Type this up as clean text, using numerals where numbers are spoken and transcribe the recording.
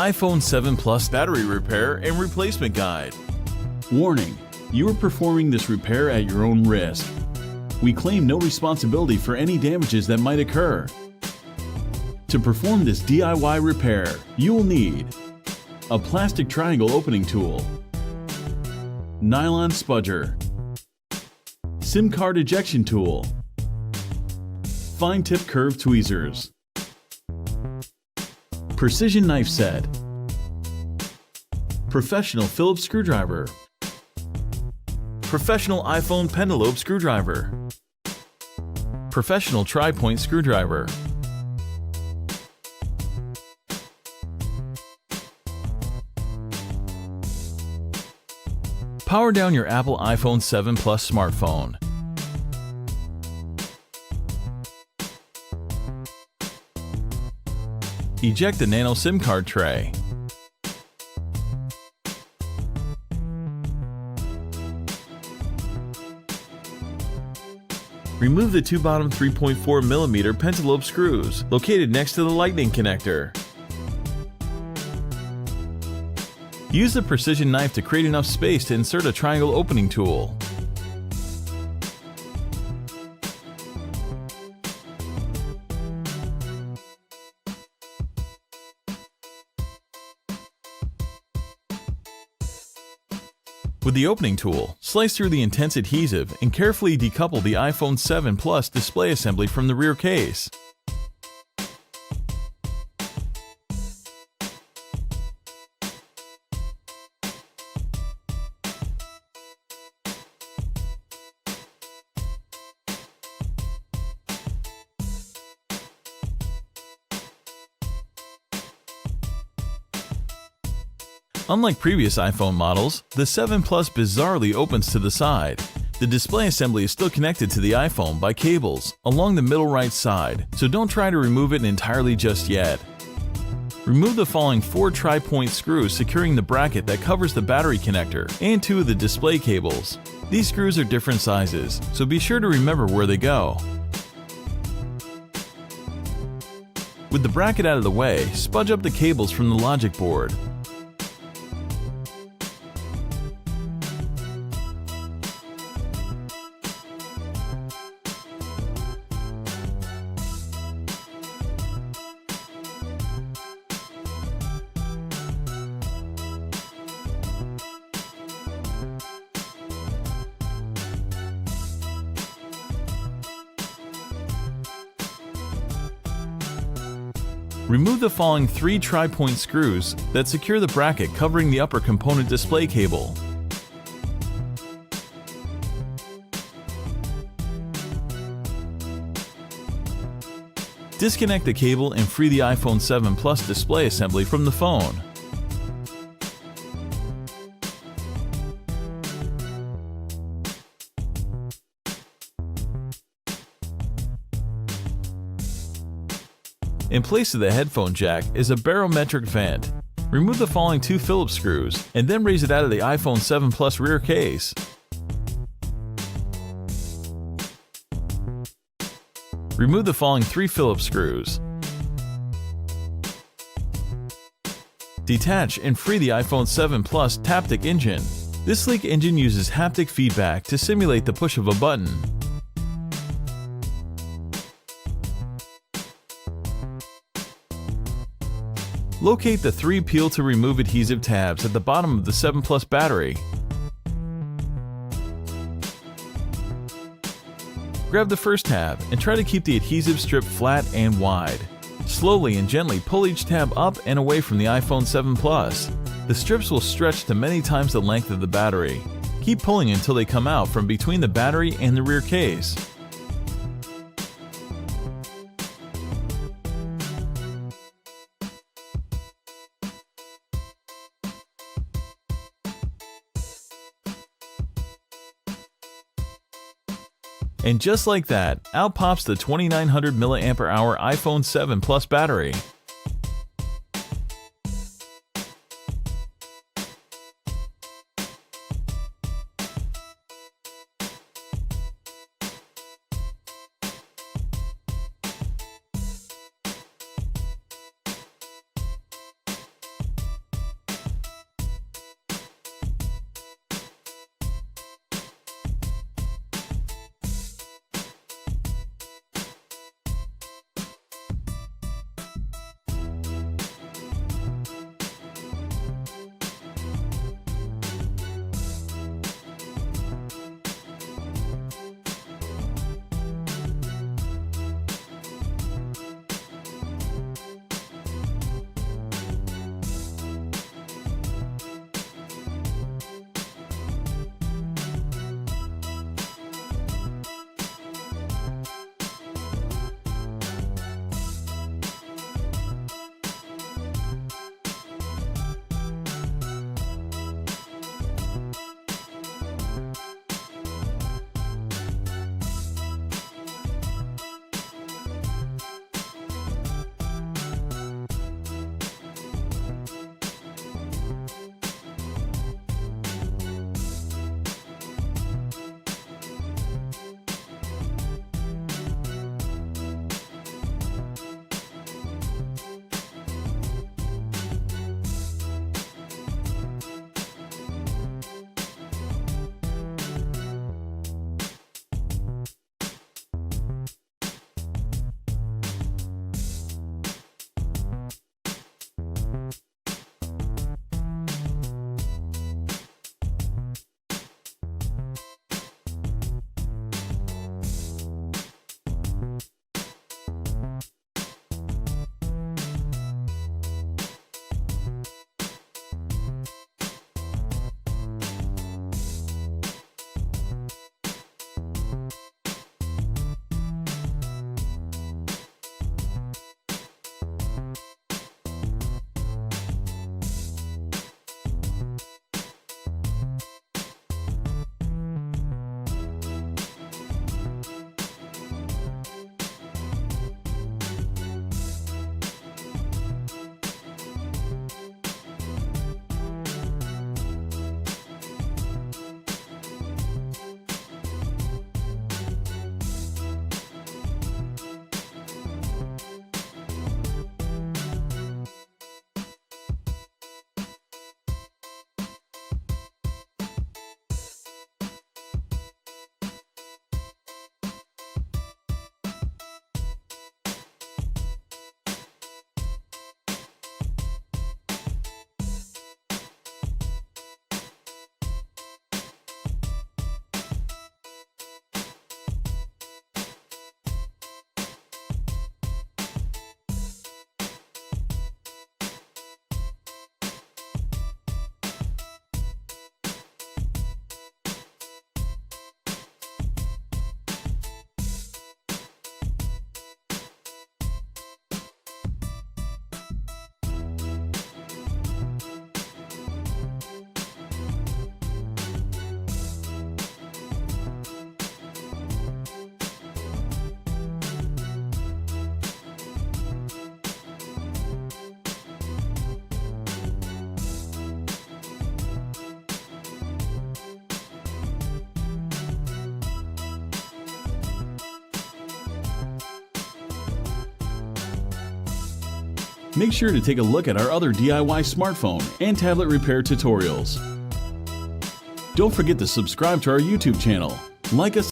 iPhone 7 Plus Battery Repair and Replacement Guide. Warning: you are performing this repair at your own risk. We claim no responsibility for any damages that might occur. To perform this DIY repair, you will need a plastic triangle opening tool, nylon spudger, SIM card ejection tool, fine tip curved tweezers, precision knife set, professional Phillips screwdriver, Professional iPhone pentalobe screwdriver, professional tri-point screwdriver, power down your Apple iPhone 7 Plus smartphone. Eject the nano SIM card tray. Remove the two bottom 3.4mm pentalobe screws located next to the lightning connector. Use the precision knife to create enough space to insert a triangle opening tool. With the opening tool, slice through the intense adhesive and carefully decouple the iPhone 7 Plus display assembly from the rear case. Unlike previous iPhone models, the 7 Plus bizarrely opens to the side. The display assembly is still connected to the iPhone by cables along the middle right side, so don't try to remove it entirely just yet. Remove the following 4 tri-point screws securing the bracket that covers the battery connector and 2 of the display cables. These screws are different sizes, so be sure to remember where they go. With the bracket out of the way, spudge up the cables from the logic board. Remove the following 3 tri-point screws that secure the bracket covering the upper component display cable. Disconnect the cable and free the iPhone 7 Plus display assembly from the phone. In place of the headphone jack is a barometric vent. Remove the following 2 Phillips screws and then raise it out of the iPhone 7 Plus rear case. Remove the following 3 Phillips screws. Detach and free the iPhone 7 Plus Taptic engine. This sleek engine uses haptic feedback to simulate the push of a button. Locate the 3 peel to remove adhesive tabs at the bottom of the 7 Plus battery. Grab the first tab and try to keep the adhesive strip flat and wide. Slowly and gently pull each tab up and away from the iPhone 7 Plus. The strips will stretch to many times the length of the battery. Keep pulling until they come out from between the battery and the rear case. And just like that, out pops the 2900 mAh iPhone 7 Plus battery. Make sure to take a look at our other DIY smartphone and tablet repair tutorials. Don't forget to subscribe to our YouTube channel, like us